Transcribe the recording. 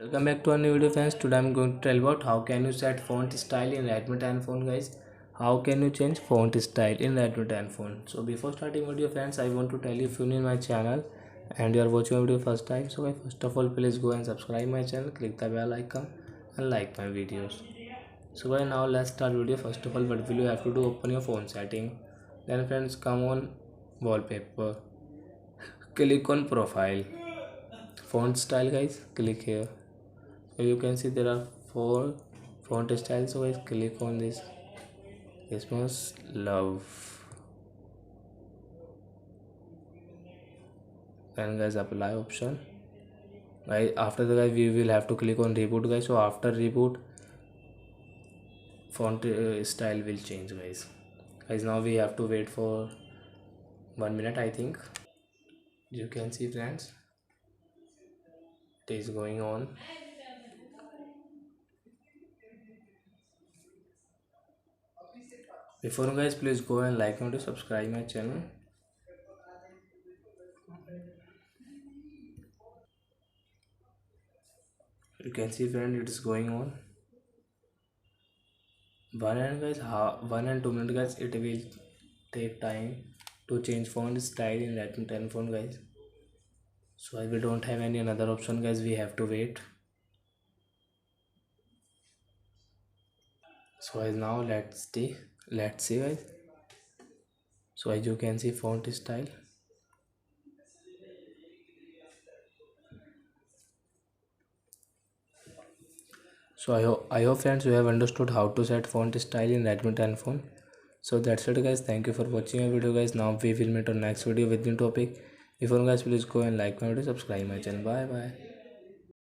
Welcome back to a new video friends. Today I'm going to tell about how can you set font style in Redmi 10 phone guys. How can you change font style in Redmi 10 phone. So before starting video friends, I want to tell you if you new my channel and you are watching my video first time. So guys, first of all please go and subscribe my channel, click the bell icon and like my videos. So guys, now let's start video. First of all, what will you have to do? Open your phone setting. Then friends, come on wallpaper. Click on profile. Font style guys, click here. You can see there are four font styles, so guys click on this one's love, then guys apply option. Guys, after the guys we will have to click on reboot guys. So after reboot font style will change guys. Now we have to wait for 1 minute I think. You can see friends, it is going on. Before guys, please go and like and subscribe my channel. You can see friend, it is going on. 1 and 2 minutes guys, it will take time to change font style in Redmi 10 phone guys. So as we don't have any another option guys, we have to wait. So as now let's see guys. So as you can see font style. So I hope friends you have understood how to set font style in Redmi 10 phone. So that's it guys, thank you for watching my video guys. Now we will meet on next video with new topic. Before guys, please go and like my video, subscribe my channel. Bye bye.